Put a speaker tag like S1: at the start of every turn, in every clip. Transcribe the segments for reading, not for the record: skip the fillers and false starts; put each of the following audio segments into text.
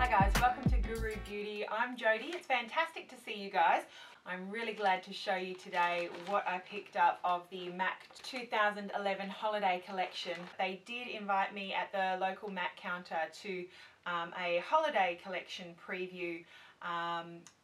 S1: Hi guys, welcome to GOO ROO Beauty. I'm Jodi. It's fantastic to see you guys. I'm really glad to show you today what I picked up of the m.a.c 2011 holiday collection. They did invite me at the local m.a.c counter to a holiday collection preview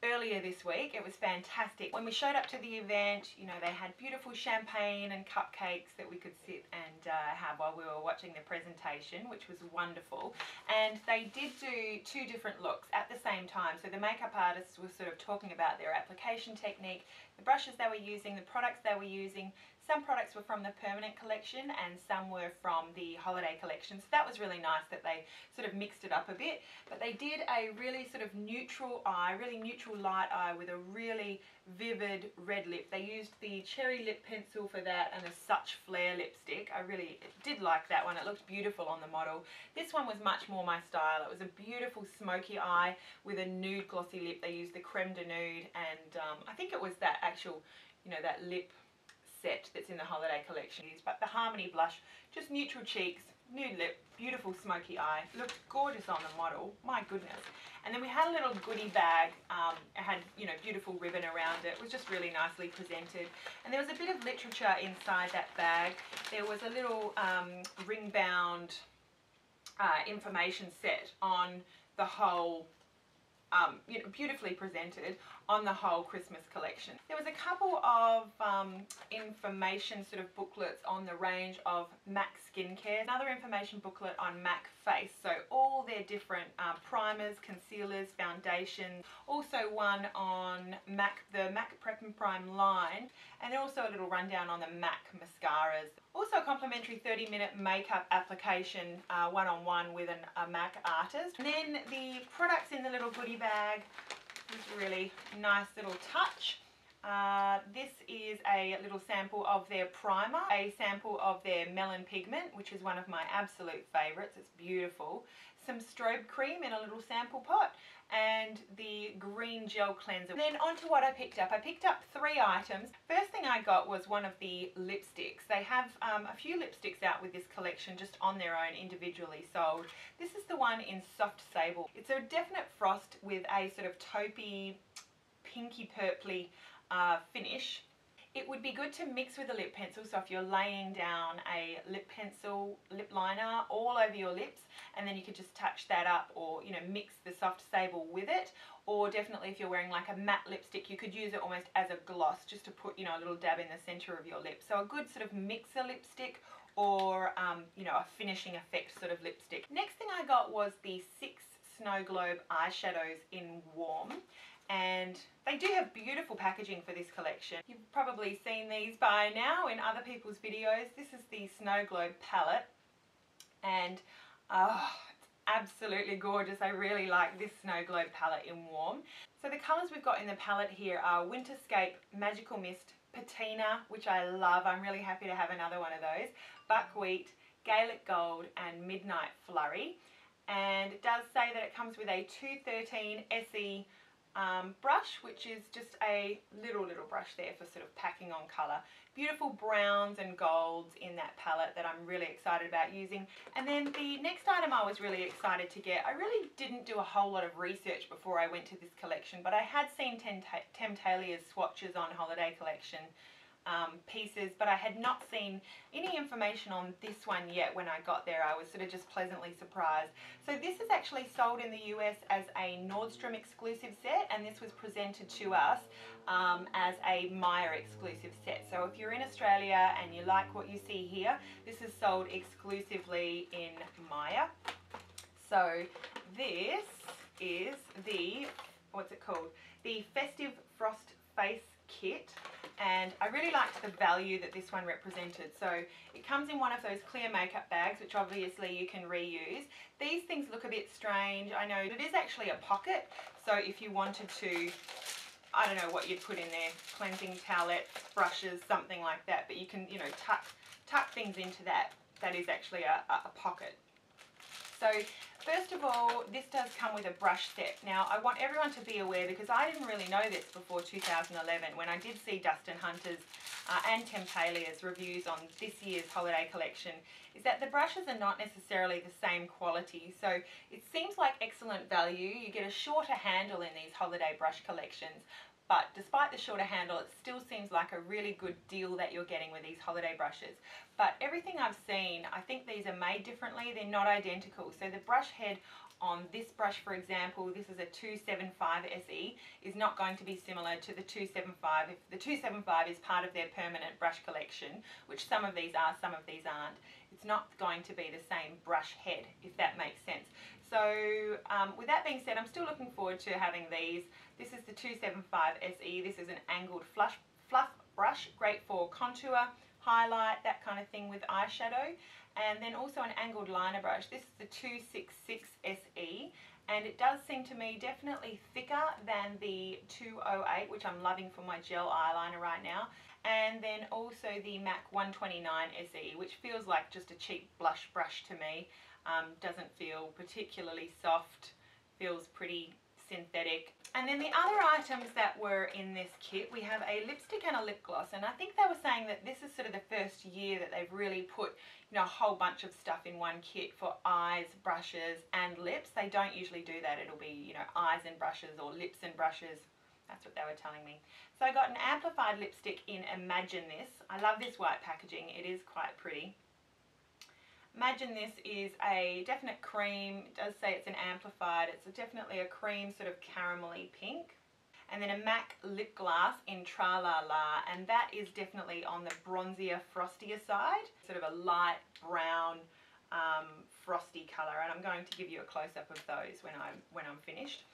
S1: earlier this week. It was fantastic. When we showed up to the event, you know, they had beautiful champagne and cupcakes that we could sit and have while we were watching the presentation, which was wonderful. And they did do two different looks at the same time. So the makeup artists were sort of talking about their application technique, the brushes they were using, the products they were using. Some products were from the permanent collection and some were from the holiday collection. So that was really nice that they sort of mixed it up a bit. But they did a really sort of neutral eye, really neutral light eye with a really vivid red lip. They used the cherry lip pencil for that and a Such Flare lipstick. I really did like that one. It looked beautiful on the model. This one was much more my style. It was a beautiful smoky eye with a nude glossy lip. They used the Creme de Nude and I think it was that actual, you know, that lip set that's in the holiday collection. But the Harmony blush, just neutral cheeks, nude lip, beautiful smoky eye. Looked gorgeous on the model, my goodness. And then we had a little goodie bag. It had, you know, beautiful ribbon around it. It was just really nicely presented. And there was a bit of literature inside that bag. There was a little ring bound information set on the whole, you know, beautifully presented on the whole Christmas collection. There was a couple of information sort of booklets on the range of m.a.c skincare, another information booklet on m.a.c face, so all their different primers, concealers, foundations, also one on the m.a.c Prep and Prime line, and then also a little rundown on the m.a.c mascaras. Also a complimentary 30-minute makeup application one-on-one with a m.a.c artist. And then the products in the little goodie bag was really nice little touch. This is a little sample of their primer, a sample of their melon pigment, which is one of my absolute favourites. It's beautiful. Some strobe cream in a little sample pot, and the green gel cleanser. Then on to what I picked up. I picked up 3 items. First thing I got was one of the lipsticks. They have a few lipsticks out with this collection just on their own, individually sold. This is the one in Soft Sable. It's a definite frost with a sort of taupey, pinky purpley finish. It would be good to mix with a lip pencil, so if you're laying down a lip pencil, lip liner all over your lips, and then you could just touch that up, or, you know, mix the Soft Sable with it. Or definitely if you're wearing like a matte lipstick, you could use it almost as a gloss, just to put, you know, a little dab in the center of your lip. So a good sort of mixer lipstick, or you know, a finishing effect sort of lipstick. Next thing I got was the 6 Snowglobe eyeshadows in Warm. And they do have beautiful packaging for this collection. You've probably seen these by now in other people's videos. This is the Snowglobe palette, and it's absolutely gorgeous. I really like this Snowglobe palette in Warm. So the colours we've got in the palette here are Winterscape, Magical Mist, Patina, which I love. I'm really happy to have another one of those. Buckwheat, Gaelic Gold, and Midnight Flurry. And it does say that it comes with a 213 SE brush, which is just a little brush there for sort of packing on colour. Beautiful browns and golds in that palette that I'm really excited about using. And then the next item I was really excited to get, I really didn't do a whole lot of research before I went to this collection, but I had seen Temptalia's swatches on holiday collection pieces, but I had not seen any information on this one yet. When I got there, I was sort of just pleasantly surprised. So this is actually sold in the US as a Nordstrom exclusive set, and this was presented to us as a Myer exclusive set. So if you're in Australia and you like what you see here, this is sold exclusively in Myer. So this is the, what's it called? The Festive Frost Face Kit. And I really liked the value that this one represented. So it comes in one of those clear makeup bags, which obviously you can reuse. These things look a bit strange, I know, but it is actually a pocket. So if you wanted to, I don't know what you'd put in there, cleansing towelette, brushes, something like that, but you can, you know, tuck things into that. That is actually a pocket. So First of all, this does come with a brush set. Now, I want everyone to be aware, because I didn't really know this before 2011, when I did see Dustin Hunter's and Tempalia's reviews on this year's holiday collection, is that the brushes are not necessarily the same quality. So it seems like excellent value. You get a shorter handle in these holiday brush collections, but despite the shorter handle, it still seems like a really good deal that you're getting with these holiday brushes. But everything I've seen, I think these are made differently. They're not identical. So the brush head on this brush, for example, this is a 275 SE, is not going to be similar to the 275. If the 275 is part of their permanent brush collection, which some of these are, some of these aren't, it's not going to be the same brush head, if that makes sense. So with that being said, I'm still looking forward to having these. This is the 275 SE. This is an angled fluff brush, great for contour, highlight, that kind of thing with eyeshadow. And then also an angled liner brush. This is the 266 SE, and it does seem to me definitely thicker than the 208, which I'm loving for my gel eyeliner right now. And then also the m.a.c 129 SE, which feels like just a cheap blush brush to me. Doesn't feel particularly soft, feels pretty synthetic. And then the other items that were in this kit, we have a lipstick and a lip gloss, and I think they were saying that this is sort of the first year that they've really put, you know, a whole bunch of stuff in one kit for eyes, brushes and lips. They don't usually do that. It'll be, you know, eyes and brushes or lips and brushes. That's what they were telling me. So I got an amplified lipstick in Imagine This. I love this white packaging. It is quite pretty. Imagine This is a definite cream. It does say it's an amplified. It's definitely a cream, sort of caramelly pink. And then a m.a.c lip glass in Tra La La, and that is definitely on the bronzier, frostier side. Sort of a light brown, frosty colour, and I'm going to give you a close-up of those when I'm finished.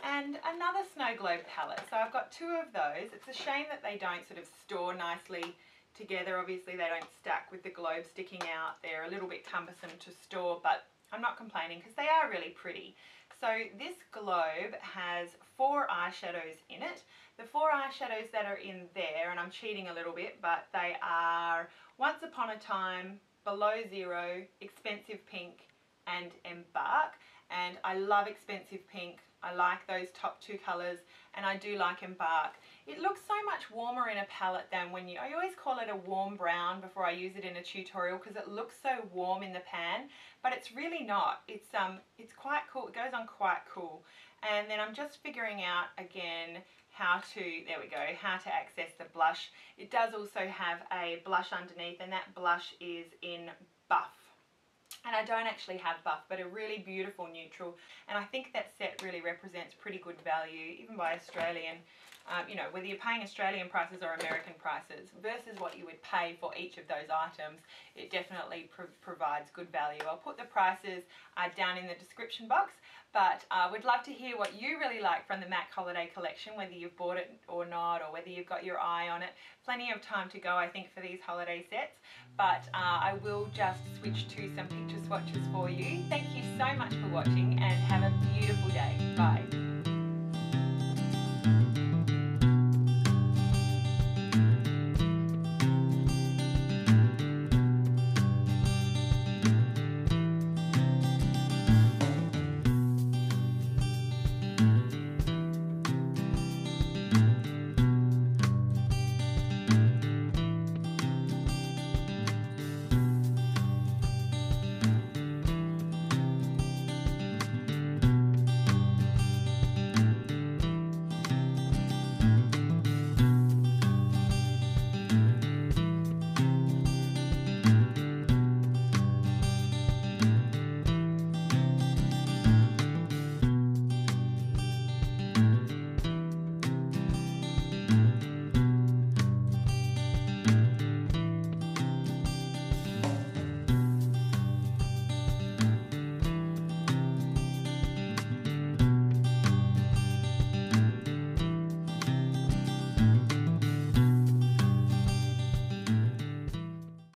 S1: And another Snowglobe palette. So I've got two of those. It's a shame that they don't sort of store nicely together. Obviously they don't stack with the globe sticking out. They're a little bit cumbersome to store, but I'm not complaining because they are really pretty. So this globe has 4 eyeshadows in it. The 4 eyeshadows that are in there, and I'm cheating a little bit, but they are Once Upon a Time, Below Zero, Expensive Pink and Embark. And I love Expensive Pink. I like those top 2 colours, and I do like Embark. It looks so much warmer in a palette than when I always call it a warm brown before I use it in a tutorial because it looks so warm in the pan, but it's really not. It's quite cool. It goes on quite cool. And then I'm just figuring out again how to, there we go, how to access the blush. It does also have a blush underneath, and that blush is in Buff. And I don't actually have Buff, but a really beautiful neutral. And I think that set really represents pretty good value, even by Australian, you know, whether you're paying Australian prices or American prices versus what you would pay for each of those items, it definitely provides good value. I'll put the prices down in the description box, but I would love to hear what you really like from the m.a.c holiday collection, whether you've bought it or not, or whether you've got your eye on it. Plenty of time to go, I think, for these holiday sets, but I will just switch to some picture swatches for you. Thank you so much for watching, and have a beautiful day. Bye.